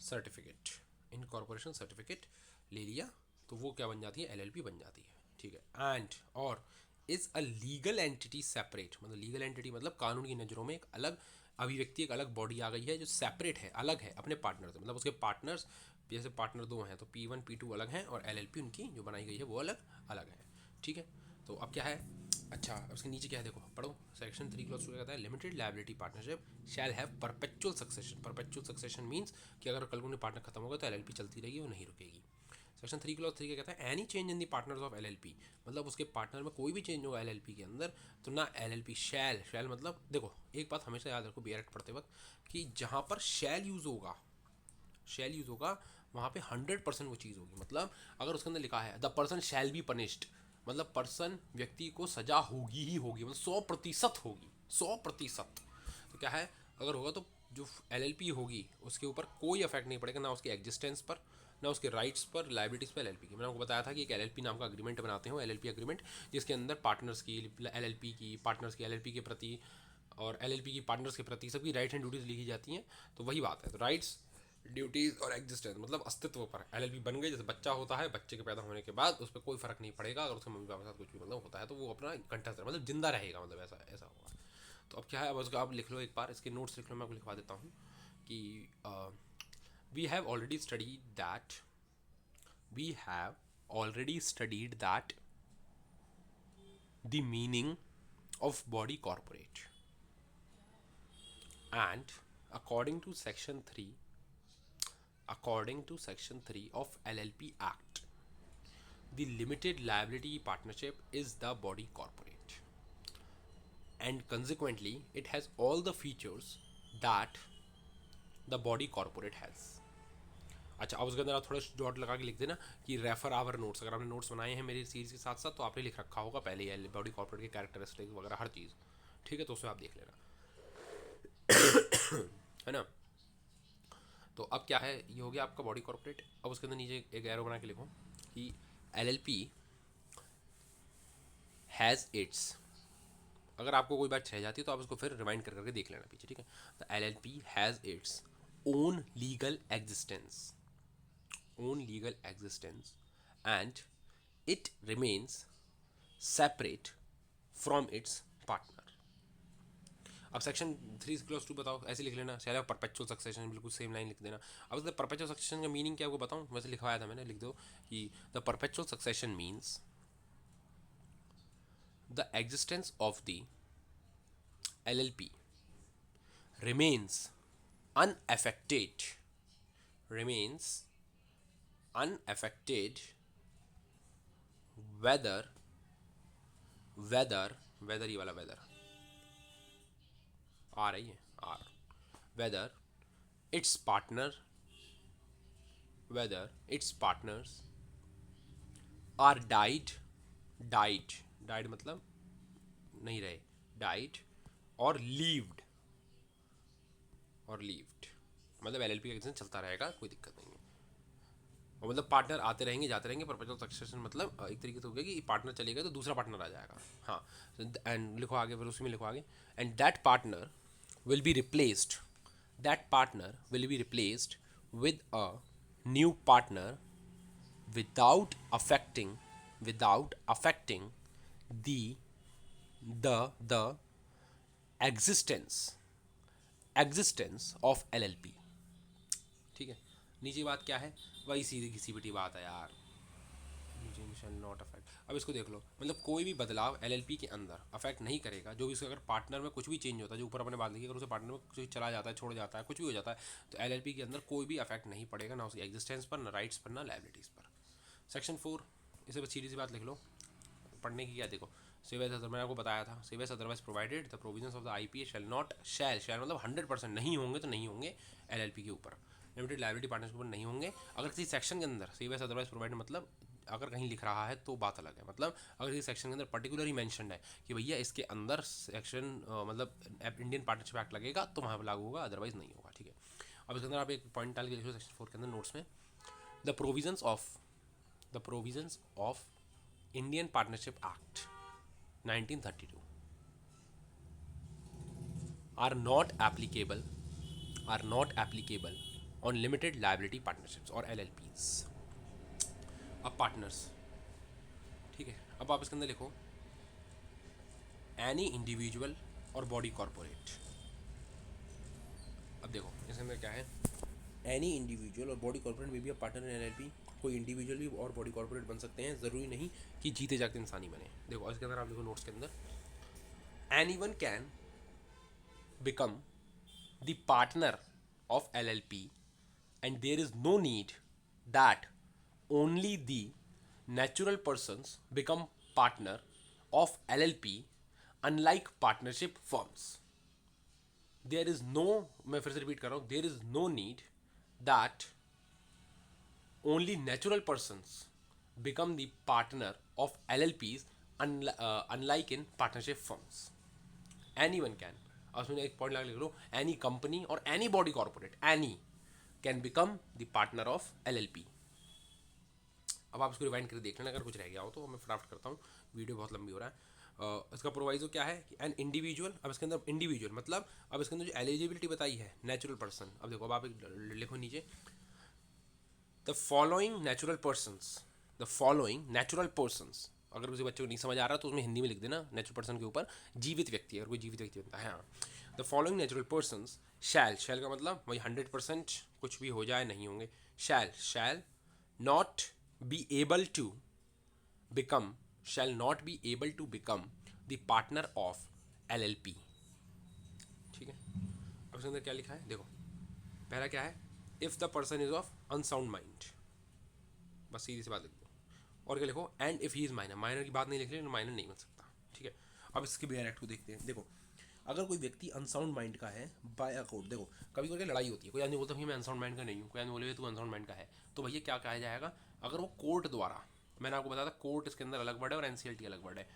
सर्टिफिकेट। इनकॉर्पोरेशन सर्टिफिकेट ले लिया तो वो क्या बन जाती है, LLP बन जाती है। ठीक है। एंड और is a legal entity separate, मतलब लीगल एंटिटी मतलब कानून की नज़रों में एक अलग अभिव्यक्ति, एक अलग बॉडी आ गई है जो सेपरेट है, अलग है अपने पार्टनर से, मतलब उसके पार्टनर्स, जैसे पार्टनर दो हैं तो P1 P2 अलग हैं, और LLP उनकी जो बनाई गई है वो अलग अलग है। ठीक है। तो अब क्या है, अच्छा उसके नीचे क्या है देखो, पढ़ो। सेक्शन 3 क्लॉज 2 क्या कहता है, limited liability partnership shall have perpetual succession. Perpetual succession means कि अगर कल को पार्टनर खत्म होगा तो LLP चलती रहेगी, वो नहीं रुकेगी। सेक्शन 3 क्लॉज 3 क्या कहता है, any change in the partners of LLP, मतलब उसके पार्टनर में कोई भी चेंज होगा LLP के अंदर, तो ना LLP शैल मतलब देखो एक बात हमेशा याद रखो BR एक्ट पढ़ते वक्त, कि जहाँ पर शैल यूज़ होगा वहाँ पे 100% वो चीज़ होगी। मतलब अगर उसके अंदर लिखा है the person shall be punished, मतलब पर्सन व्यक्ति को सजा होगी ही होगी, मतलब 100% होगी, 100%। तो क्या है, अगर होगा तो जो LLP होगी उसके ऊपर कोई इफेक्ट नहीं पड़ेगा, ना उसके एग्जिस्टेंस पर, ना उसके राइट्स पर, लाइबिलिटीज़ पर LLP की। मैंने आपको बताया था कि एक LLP नाम का अग्रीमेंट बनाते हो, LLP अग्रीमेंट, जिसके अंदर पार्टनर्स की LLP की, पार्टनर्स की LLP के प्रति, और LLP की पार्टनर्स के प्रति सबकी राइट एंड ड्यूटीज़ लिखी जाती हैं। तो वही बात है, तो राइट्स, ड्यूटीज़ और एग्जिस्टेंस मतलब अस्तित्व पर LLP बन गई। जैसे बच्चा होता है, बच्चे के पैदा होने के बाद उस पर कोई फर्क नहीं पड़ेगा, अगर उसके मम्मी पापा के साथ कुछ भी मतलब होता है तो वो अपना कंठस्थ मतलब जिंदा रहेगा, मतलब ऐसा होगा। तो अब क्या है, अब उसका आप लिख लो एक बार, इसके नोट्स लिख लो, मैं आपको लिखवा देता हूँ कि we have already studied that we have already studied that the meaning of body corporate, and according to section 3 of LLP Act, the limited liability partnership is the body corporate, and consequently it has all the features that the body corporate has. अच्छा, अब उसके अंदर आप थोड़ा dot लगा के लिख देना कि रेफर आवर नोट्स। अगर आपने नोट्स बनाए हैं मेरी सीरीज के साथ साथ तो आपने लिख रखा होगा पहले ही बॉडी कॉर्पोरेट के कैरेक्टरिस्टिक्स वगैरह हर चीज़। ठीक है, तो उसमें आप देख लेना, है ना। तो अब क्या है, ये हो गया आपका बॉडी कॉर्पोरेट। अब उसके अंदर नीचे एक एरो बना के लिखो कि LLP हैज़ इट्स, अगर आपको कोई बात छह जाती है तो आप उसको फिर रिमाइंड कर करके देख लेना पीछे। ठीक है, तो LLP has its own legal existence and it remains separate from its partner. अब सेक्शन 3 क्लॉज 2 बताओ, ऐसे लिख लेना, शैल ऑफ परपेचुअल सक्सेशन, बिल्कुल सेम लाइन लिख देना। अब इसका परपेचुअल सक्सेशन का मीनिंग क्या आपको बताऊं, वैसे लिखवाया था मैंने, लिख दो कि the perpetual succession means the existence of the LLP remains unaffected remains unaffected whether ये वाला वेदर आ रही है, whether its partners are died मतलब नहीं रहे, died और lived मतलब LLP का एग्जिस्टेंस चलता रहेगा, कोई दिक्कत नहीं है। और मतलब पार्टनर आते रहेंगे जाते रहेंगे, परपेचुअल सक्सेशन मतलब एक तरीके से हो गया कि पार्टनर चलेगा तो दूसरा पार्टनर आ जाएगा। हाँ, एंड लिखो आगे, फिर उसमें लिखो आगे, and that partner will be replaced with a new partner without affecting the existence of LLP। ठीक है, नीचे बात क्या है, वही सीधी घिसी पिटी बात है यार, नॉट अफेक्ट। अब इसको देख लो, मतलब कोई भी बदलाव LLP के अंदर अफेक्ट नहीं करेगा, जो भी उसका अगर पार्टनर में कुछ भी चेंज होता है, जो ऊपर अपने बात लिखी, अगर उसे पार्टनर में कुछ चला जाता है, छोड़ जाता है, कुछ भी हो जाता है, तो LLP के अंदर कोई भी अफेक्ट नहीं पड़ेगा, ना उसकी एग्जिस्टेंस पर, ना राइट्स पर, ना लाइबिलिटीज़ पर। सेक्शन 4, इसे बस सीधी सी बात लिख लो, पढ़ने की क्या, देखो सिवेस अदर मैंने आपको बताया था, save as otherwise provided the provisions of the IPA shall not, shall मतलब 100% नहीं होंगे तो नहीं होंगे एलएलपी के ऊपर, लिमिटेड लायबिलिटी पार्टनरशिप के ऊपर नहीं होंगे। अगर किसी सेक्शन के अंदर सिवेस अदरवाइज प्रोवाइडेड मतलब अगर कहीं लिख रहा है तो बात अलग है, मतलब अगर किसी सेक्शन के अंदर पर्टिकुलरली मेंशनड है कि भैया इसके अंदर सेक्शन मतलब इंडियन पार्टनरशिप एक्ट लगेगा तो वहाँ पर लागू होगा, अदरवाइज नहीं होगा, ठीक है। अब इसके अंदर आप एक पॉइंट डाल के लिखो सेक्शन 4 के अंदर नोट्स में, the provisions of Indian partnership act 1932 are not applicable on limited liability partnerships or LLPs। अब पार्टनर्स, ठीक है, अब आप इसके अंदर लिखो एनी इंडिविजुअल और बॉडी कॉर्पोरेट। अब देखो इसके अंदर क्या है, एनी इंडिविजुअल और बॉडी कॉर्पोरेट में भी अब पार्टनर इन एलएलपी, कोई इंडिविजुअल भी और बॉडी कॉर्पोरेट बन सकते हैं, ज़रूरी नहीं कि जीते जागते इंसान ही बने। देखो इसके अंदर आप लिखो नोट्स के अंदर, anyone can become the partner of LLP and there is no need that only the natural persons become partner of LLP unlike partnership firms। there is no, मैं फिर से रिपीट कर रहा हूँ, there is no need that only natural persons become the partner of LLPs unlike in partnership firms। anyone can, और उसमें एक point लगा लिख लो, एनी कंपनी और any body corporate, any can become the partner of LLP. अब आप इसको rewind करके देख लेना, अगर कुछ रह गया हो तो मैं ड्राफ्ट करता हूँ, वीडियो बहुत लंबी हो रहा है। इसका प्रोवाइजो क्या है कि एन इंडिविजुअल, अब इसके अंदर इंडिविजुअल मतलब अब इसके अंदर जो एलिजिबिलिटी बताई है नेचुरल पर्सन, अब देखो अब आप लिखो नीचे, द फॉलोइंग नेचुरल पर्सनस। अगर किसी बच्चे को नहीं समझ आ रहा तो उसमें हिंदी में लिख देना नेचुरल पर्सन के ऊपर जीवित व्यक्ति, अगर कोई जीवित व्यक्ति बनता है। हाँ, द फॉलोइंग नेचुरल पर्सनस शैल का मतलब वही 100% कुछ भी हो जाए नहीं होंगे, shall not be able to become the partner of LLP. ठीक है, अब इसके अंदर क्या लिखा है देखो, पहला क्या है, if the person is of unsound mind, बस सीधी सी बात लिख दो। और क्या लिखो, and if he is minor, minor की बात नहीं लिख रही, माइनर नहीं बन सकता, ठीक है। अब इसके बेयर एक्ट को देखते हैं। देखो अगर कोई व्यक्ति अनसाउंड माइंड का है बाय कोर्ट, देखो कभी कभी लड़ाई होती है, कोई आदमी बोलता है मैं अनसाउंड माइंड का नहीं हूँ, कोई आदमी बोले तू अनसाउंड माइंड का है, तो भैया क्या कहा जाएगा, अगर वो कोर्ट द्वारा, मैंने आपको बताया था कोर्ट इसके अंदर अलग वर्ड है और एनसीएलटी अलग वर्ड है।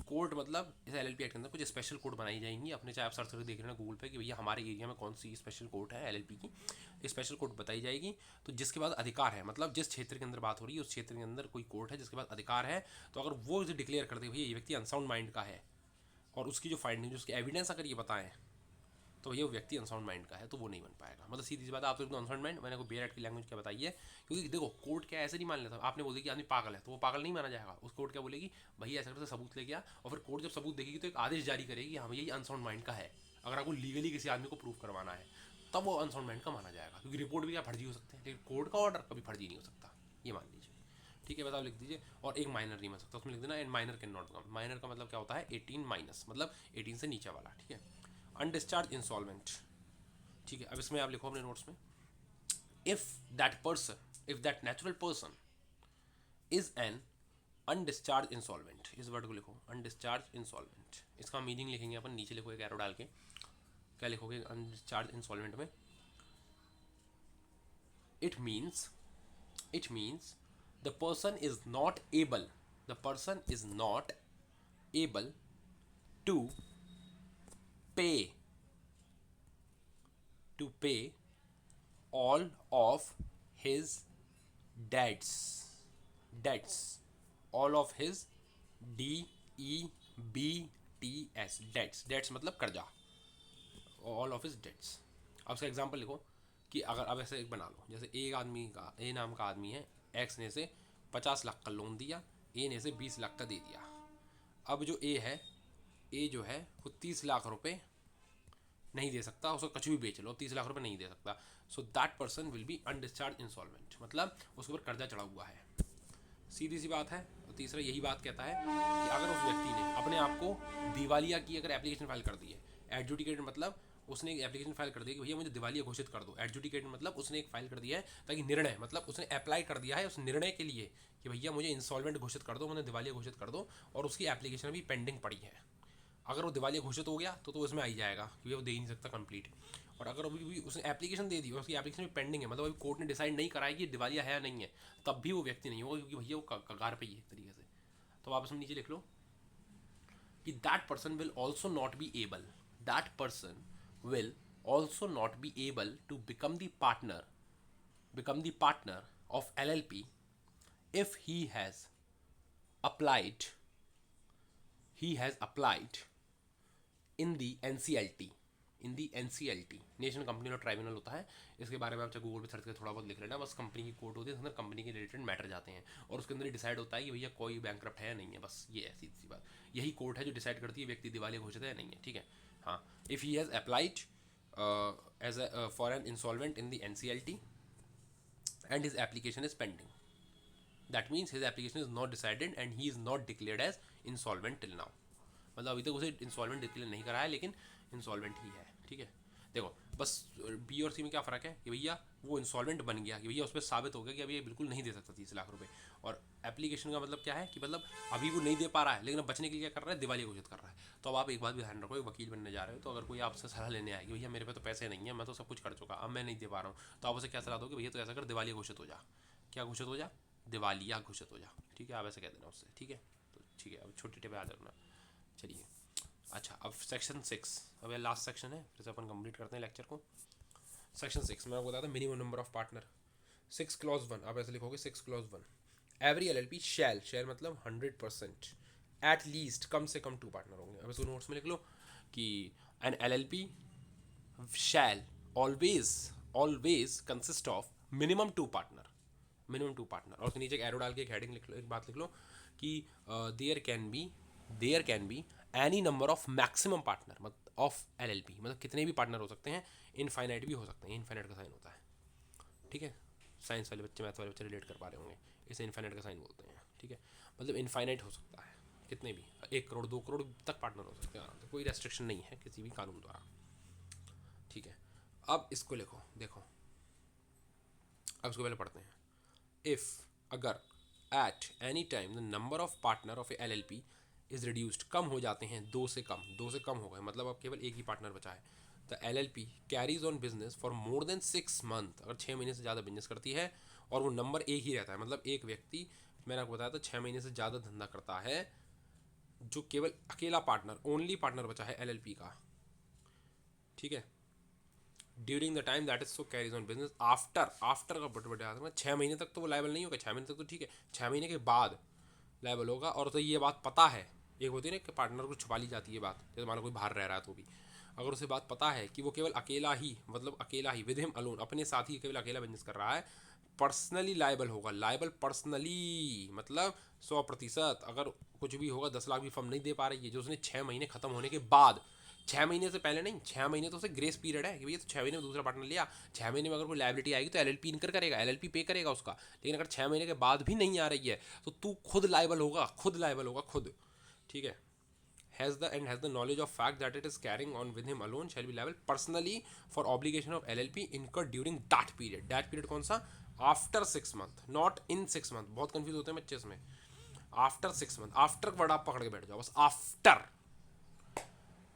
कोर्ट मतलब इस एलएलपी एक्ट के अंदर कुछ स्पेशल कोर्ट बनाई जाएंगी, अपने चाहे आप सर्च करके देख लेना गूगल पे कि भैया हमारे एरिया में कौन सी स्पेशल कोर्ट है एलएलपी की, स्पेशल कोर्ट बताई जाएगी। तो जिसके बाद अधिकार है, मतलब जिस क्षेत्र के अंदर बात हो रही है उस क्षेत्र के अंदर कोई कोर्ट है जिसके बाद अधिकार है, तो अगर वो इसे डिक्लेयर कर दे भैया ये व्यक्ति अनसाउंड माइंड का है और उसकी जो फाइंडिंग, उसकी एविडेंस अगर ये बताएं तो ये व्यक्ति अनसाउंड माइंड का है, तो वो नहीं बन पाएगा। मतलब सीधी सी बात है, आप तो अनसाउंड माइंड, मैंने को बेयर एक्ट की लैंग्वेज क्या बताई है, क्योंकि देखो कोर्ट क्या ऐसे नहीं मान लेता, आपने बोल दिया कि आदमी पागल है तो वो पागल नहीं माना जाएगा, उस कोर्ट क्या बोलेगी भैया ऐसा करके सबूत लेके आ, और फिर कोर्ट जब सबूत देखेगी तो एक आदेश जारी करेगी हाँ भैया ये अनसाउंड माइंड का है। अगर आपको लीगली किसी आदमी को प्रूफ करवाना है तब वो अनसाउंड माइंड का माना जाएगा, क्योंकि रिपोर्ट भी क्या फर्जी हो सकते हैं, लेकिन कोर्ट का ऑर्डर कभी फर्जी नहीं हो सकता, ये मान लीजिए। ठीक है, बताओ लिख दीजिए। और एक माइनर नहीं बन सकता, उसमें लिख देना and minor can not become, minor का मतलब क्या होता है 18 माइनस, मतलब 18 से नीचे वाला। ठीक है, अनडिस्चार्ज इंसॉल्वेंट। ठीक है, अब इसमें आप लिखो अपने नोट्स में, if that natural person is an undischarged insolvent, इस वर्ड को लिखो अनडिस्चार्ज इंसॉल्वेंट। इसका मीनिंग लिखेंगे अपन, नीचे लिखो एक एरो डाल के, क्या लिखोगे अनडिस्चार्ज इंसॉल्वेंट में, it means the person is not able to pay all of his debts, all of his DEBTS, debts मतलब कर्जा, all of his debts। अब इसका एग्जांपल लिखो कि अगर अब ऐसे एक बना लो, जैसे एक आदमी का, ए नाम का आदमी है, एक्स ने से 50 लाख का लोन दिया, ए ने से 20 लाख का दे दिया। अब जो ए जो है वो 30 लाख रुपए नहीं दे सकता, उसको कुछ भी बेच लो, 30 लाख रुपए नहीं दे सकता, so that person will be undischarged insolvent, मतलब उसके ऊपर कर्जा चढ़ा हुआ है, सीधी सी बात है। और तीसरा यही बात कहता है कि अगर उस व्यक्ति ने अपने आप को दिवालिया की अगर एप्लीकेशन फाइल कर दी है, एडजुडिकेटेड मतलब उसने एक एप्लीकेशन फाइल कर दी कि भैया मुझे दिवालिया घोषित कर दो। एडजुडिकेट मतलब उसने एक फाइल कर दिया है ताकि निर्णय, मतलब उसने अप्लाई कर दिया है उस निर्णय के लिए कि भैया मुझे इंसॉल्वेंट घोषित कर दो, मुझे दिवालिया घोषित कर दो, और उसकी एप्लीकेशन अभी पेंडिंग पड़ी है। अगर वो दिवालिया घोषित हो गया तो उसमें आई जाएगा कि वो दे ही नहीं सकता कंप्लीट। और अगर अभी भी उसने एप्लीकेशन दे दी और उसकी एप्लीकेशन भी पेंडिंग है, मतलब अभी कोर्ट ने डिसाइड नहीं करा है कि दिवालिया है या नहीं है, तब भी वो व्यक्ति नहीं होगा, क्योंकि भैया वो कगार पे ही है एक तरीके से। तो वापस हम नीचे लिख लो कि that person will also not be able, that person will also not be able to become the partner of LLP if applied he has applied in the NCLT, in the NCLT national company law tribunal होता है। इसके बारे में आप चाहे Google पे search करके थोड़ा बहुत लिख लेना। बस कंपनी की कोर्ट होती है, अंदर कंपनी के रिलेटेड मैटर जाते हैं और उसके अंदर डिसाइड होता है कि भैया कोई बैंकरप्ट है या नहीं है। बस ये है सीधी सी बात। यही कोर्ट है जो डिसाइड करती है व्यक्ति दिवालिया घोषित है या नहीं है। ठीक है, हाँ। If he has applied as for an insolvent in the NCLT and his application is pending, that means his application is not decided and he is not declared as insolvent till now। मतलब अभी तक उसे insolvent declare नहीं करा है लेकिन insolvent ही है। ठीक है, देखो बस बी और सी में क्या फ़र्क है कि भैया वो इंसॉल्वेंट बन गया, कि भैया उस पर साबित हो गया कि अभी ये बिल्कुल नहीं दे सकता 30 लाख रुपए। और एप्लीकेशन का मतलब क्या है कि मतलब अभी वो नहीं दे पा रहा है लेकिन अब बचने के लिए क्या कर रहा है, दिवालिया घोषित कर रहा है। तो अब आप एक बात भी ध्यान रखो, एक वकील बनने जा रहे हो तो अगर कोई आपसे सलाह लेने आए कि भैया मेरे पे तो पैसे नहीं है, मैं तो सब कुछ कर चुका, अब मैं नहीं दे पा रहा हूँ, तो आप उसे क्या सलाह दोगे, भैया तो ऐसा कर दिवालिया घोषित हो जा। क्या घोषित हो जा, दिवालिया घोषित हो जा। ठीक है, आप ऐसे कह देना उससे। ठीक है, तो ठीक है, अब छोटी टिप याद रखना। चलिए, अच्छा अब सेक्शन 6, अब ये लास्ट सेक्शन है, फिर से अपन कंप्लीट करते हैं लेक्चर को। सेक्शन 6 मैं आपको बताया था minimum number of partner. 6 clause 1 आप ऐसे लिखोगे, 6 क्लॉज 1 एवरी LLP शैल मतलब 100% एट लीस्ट कम से कम 2 पार्टनर होंगे। अब इसको नोट्स में लिख लो कि an LLP shall always consist of minimum 2 partner, minimum 2 partner. और उसके नीचे एक एरो डाल के एक हेडिंग लिख लो, एक बात लिख लो कि there can be any number of maximum partner of LLP, मतलब कितने भी पार्टनर हो सकते हैं, इनफाइनाइट भी हो सकते हैं। इनफाइनाइट का साइन होता है। ठीक है, साइंस वाले बच्चे, मैथ वाले बच्चे रिलेट कर पा रहे होंगे, इसे इनफाइनाइट का साइन बोलते हैं। ठीक है, मतलब इनफाइनाइट हो सकता है, कितने भी, 1 करोड़ 2 करोड़ तक पार्टनर हो सकते हैं आराम से, कोई रेस्ट्रिक्शन नहीं है किसी भी कानून द्वारा। ठीक है, अब इसको लिखो, देखो अब इसको पहले पढ़ते हैं। इफ़ अगर at any time the number of partner of a LLP is reduced, कम हो जाते हैं, 2 से कम, 2 से कम हो गए, मतलब अब केवल एक ही पार्टनर बचा है। The LLP carries on business for more than 6 month, अगर 6 महीने से ज़्यादा बिजनेस करती है और वो नंबर एक ही रहता है, मतलब एक व्यक्ति, मैंने आपको बताया था 6 महीने से ज़्यादा धंधा करता है, जो केवल अकेला पार्टनर, ओनली पार्टनर बचा है LLP का। ठीक है, during the time that is so carries on business after का बड़े बड़े 6 महीने तक तो वो लाइबल नहीं होगा, 6 महीने तक तो ठीक है, 6 महीने के बाद लाइबल होगा। और तो ये बात पता है, एक होती है ना कि पार्टनर को छुपा ली जाती है बात, जैसे मान लो कोई बाहर रह रहा है तो भी, अगर उसे बात पता है कि वो केवल अकेला ही, मतलब अकेला ही विद हिम अलोन, अपने साथ ही केवल अकेला बिजनेस कर रहा है, पर्सनली लाइबल होगा। लाइबल पर्सनली मतलब 100%। अगर कुछ भी होगा, 10 लाख भी फर्म नहीं दे पा रही है, जो उसने 6 महीने खत्म होने के बाद, 6 महीने से पहले नहीं, 6 महीने तो उसे ग्रेस पीरियड है कि भैया तो 6 महीने में दूसरा पार्टनर लिया, 6 महीने में अगर कोई लाइबिलिटी आएगी तो LLP इनकर करेगा, LLP पे करेगा उसका। लेकिन अगर 6 महीने के बाद भी नहीं आ रही है तो तू खुद लाइबल होगा, खुद लाइबल होगा, खुद। ठीक है, has the knowledge of fact that it is carrying on with him alone shall be liable personally for obligation of LLP incurred during that period। that period कौन सा, after 6 month, not in 6 month. बहुत confuse होते हैं बच्चे इसमें, after 6 month, after word आप पकड़ के बैठ जाओ, बस आफ्टर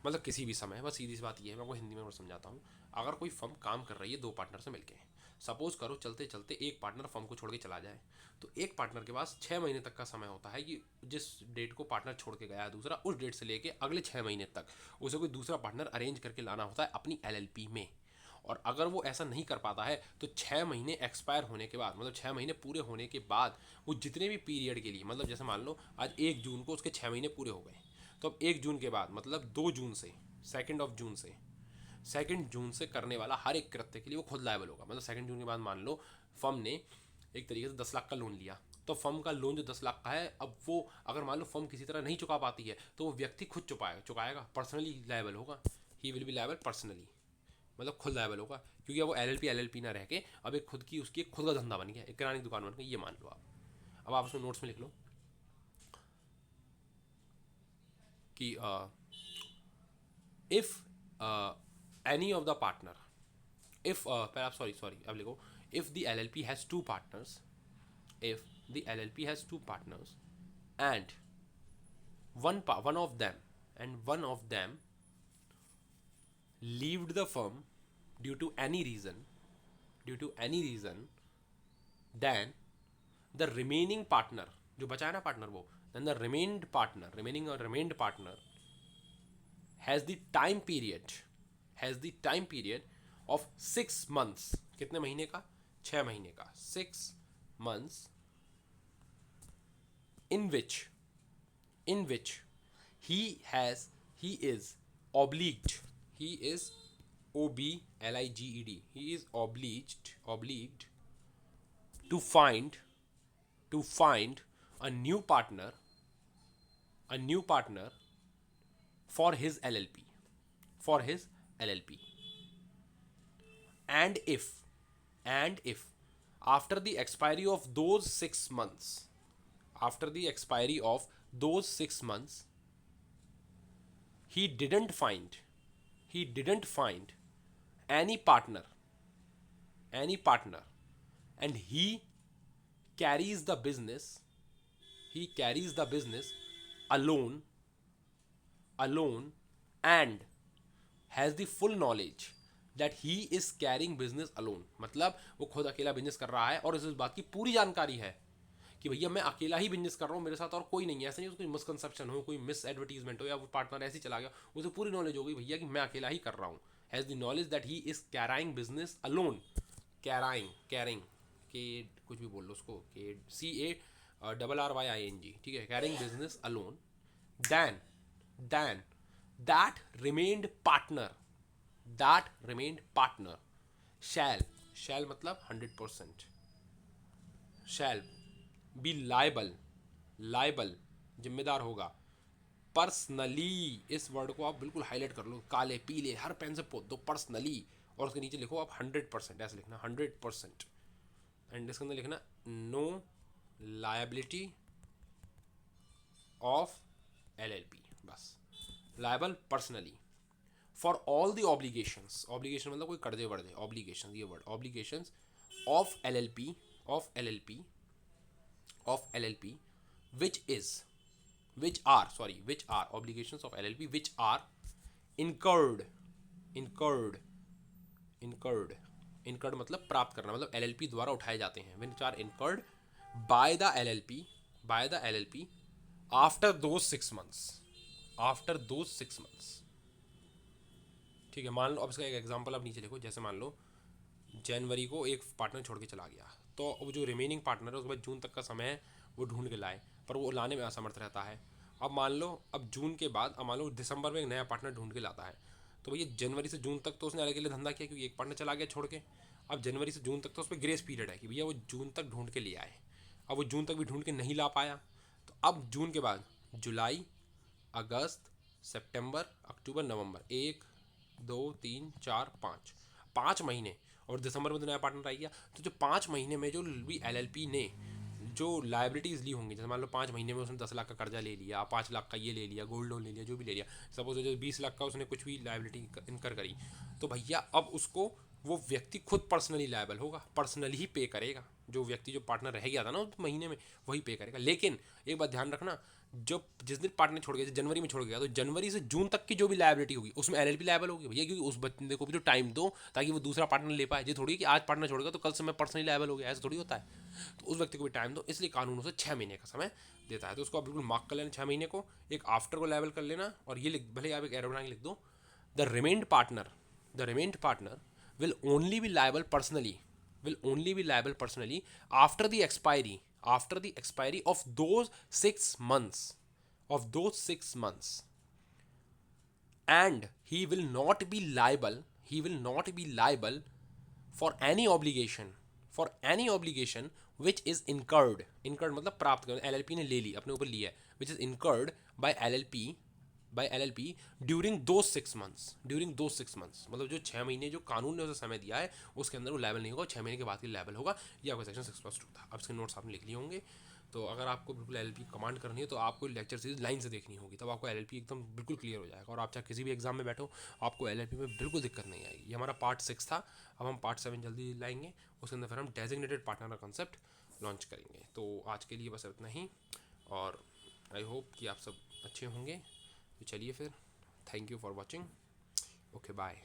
मतलब किसी भी समय। बस सीधी सी बात ये है, मैं आपको हिंदी में और समझाता हूँ। अगर कोई फर्म काम कर रही है 2 पार्टनर से मिलके, सपोज करो चलते चलते एक पार्टनर फर्म को छोड़ के चला जाए, तो एक पार्टनर के पास 6 महीने तक का समय होता है कि जिस डेट को पार्टनर छोड़ के गया है दूसरा, उस डेट से लेके अगले 6 महीने तक उसे कोई दूसरा पार्टनर अरेंज करके लाना होता है अपनी LLP में। और अगर वो ऐसा नहीं कर पाता है तो 6 महीने एक्सपायर होने के बाद, मतलब 6 महीने पूरे होने के बाद, वो जितने भी पीरियड के लिए, मतलब जैसे मान लो आज 1 जून को उसके 6 महीने पूरे हो गए, तो अब 1 जून के बाद मतलब 2 जून से, 2 जून से करने वाला हर एक कृत्य के लिए वो खुद लायबल होगा। मतलब 2 जून के बाद मान लो फर्म ने एक तरीके से 10 लाख का लोन लिया, तो फर्म का लोन जो 10 लाख का है, अब वो अगर मान लो फर्म किसी तरह नहीं चुका पाती है तो वो व्यक्ति खुद चुकाएगा, पर्सनली लायबल होगा। He will be liable personally, मतलब खुद लायबल होगा, क्योंकि अब वो LLP ना रह के अब एक खुद की, उसकी एक खुद का धंधा बन गया, एक किराने की दुकान बन गई, ये मान लो आप। अब आप उसमें नोट्स में लिख लो कि if any of the partner, if perhaps sorry अब लिखो, if the LLP has two partners, if the LLP has two partners and one of them left the firm due to any reason, then the remaining partner, जो बचा है ना partner वो, then the remained partner has the time period of 6 months. कितने महीने का? 6 महीने का. 6 months in which he is obliged, he is obliged, he is obliged to find a new partner for his LLP, and if after the expiry of those 6 months, he didn't find any partner, and he carries the business alone and has the full knowledge that he is carrying business alone. मतलब वो खुद अकेला business कर रहा है और इस बात की पूरी जानकारी है कि भैया मैं अकेला ही बिजनेस कर रहा हूँ, मेरे साथ और कोई नहीं है. ऐसा नहीं कोई मिसकंसेप्शन हो, कोई मिस एडवर्टीजमेंट हो, या वो पार्टनर ऐसे ही चला गया, उसे पूरी नॉलेज हो गई भैया कि मैं अकेला ही कर रहा हूँ. Has the knowledge that he is carrying business alone. Carrying के कुछ भी बोल लो उसको, के CARRYING, ठीक है, carrying business alone. then that remained partner shall मतलब 100%, shall be liable जिम्मेदार होगा, पर्सनली. इस वर्ड को आप बिल्कुल हाईलाइट कर लो, काले पीले हर पेन से पोत दो, पर्सनली, और उसके नीचे लिखो आप 100%, ऐसे लिखना 100%, एंड इसके अंदर लिखना नो लायबिलिटी ऑफ LLP, बस. Liable personally for all the obligations मतलब कोई कर्जे वर्जे, ऑब्लिगेशन, ये word, obligations of LLP which are obligations of LLP which are incurred मतलब प्राप्त करना, मतलब LLP द्वारा उठाए जाते हैं. which are incurred by the LLP after those 6 months. ठीक है. मान लो, अब इसका एक एग्जांपल आप नीचे लिखो. जैसे मान लो जनवरी को एक पार्टनर छोड़ के चला गया, तो वो जो रिमेनिंग पार्टनर है उसके बाद जून तक का समय है वो ढूंढ के लाए, पर वो लाने में असमर्थ रहता है. अब मान लो अब जून के बाद, अब मान लो दिसंबर में एक नया पार्टनर ढूंढ के लाता है, तो भैया जनवरी से जून तक तो उसने अलग के लिए धंधा किया क्योंकि एक पार्टनर चला गया छोड़ के. अब जनवरी से जून तक तो उस पर ग्रेस पीरियड है कि भैया वो जून तक ढूंढ के ले आए. अब वो जून तक भी ढूंढ के नहीं ला पाया, तो अब जून के बाद जुलाई, अगस्त, सितंबर, अक्टूबर, नवंबर, 1 2 3 4 5 महीने, और दिसंबर में तो नया पार्टनर आ गया. तो जो 5 महीने में जो भी LLP ने जो लाइबिलिटीज़ ली होंगी, जैसे मान लो 5 महीने में उसने 10 लाख का कर्जा ले लिया, 5 लाख का ये ले लिया, गोल्ड लोन ले लिया, जो भी ले लिया, सपोज जो 20 लाख का उसने कुछ भी लाइबिलिटी इनकर करी, तो भैया अब उसको वो व्यक्ति खुद पर्सनली लायबल होगा, पर्सनली ही पे करेगा. जो व्यक्ति जो पार्टनर रह गया था ना उस महीने में, वही पे करेगा. लेकिन एक बात ध्यान रखना, जो जिस दिन पार्टनर छोड़ गया, जनवरी में छोड़ गया, तो जनवरी से जून तक की जो भी लायबिलिटी होगी उसमें LLP लायबल होगी भैया, क्योंकि उस बंदे को भी तो टाइम दो ताकि वो दूसरा पार्टनर ले पाए. ये थोड़ी कि आज पार्टनर छोड़ गया तो कल से मैं पर्सनली लायबल हो गया, ऐसा थोड़ी होता है. तो उस व्यक्ति को भी टाइम दो, इसलिए कानून उसे 6 महीने का समय देता है. तो उसको आप बिल्कुल मार्क कर लेना 6 महीने को, एक आफ्टर को लायबल कर लेना, और ये लिख, भले आप एक एरो बना के लिख दो, the remained partner will only be liable personally after the expiry of those 6 months, and he will not be liable for any obligation which is incurred मतलब प्राप्त कर, LLP ने ले ली, अपने ऊपर लिया है, which is incurred by LLP by LLP during दो 6 मंथ्स, मतलब जो 6 महीने जो कानून ने उसे समय दिया है उसके अंदर वो लायबल नहीं होगा, 6 महीने के बाद ही लायबल होगा। ये आपका सेक्शन 6+2 था। अब इसके नोट्स आपने लिख लिए होंगे। तो अगर आपको बिल्कुल LLP कमांड करनी है तो आपको लेक्चर सीरीज लाइन से देखनी होगी, तब आपको LLP एकदम बिल्कुल क्लियर हो जाएगा, और आप चाहे किसी भी एग्जाम में बैठो आपको LLP में बिल्कुल दिक्कत नहीं आएगी। ये हमारा पार्ट 6 था। अब हम पार्ट 7 जल्दी लाएंगे, उसके अंदर फिर हम डेजिग्नेटेड पार्टनर का कॉन्सेप्ट लॉन्च करेंगे। तो आज के लिए बस इतना ही, और आई होप कि आप सब अच्छे होंगे। तो चलिए फिर, thank you for watching, okay bye.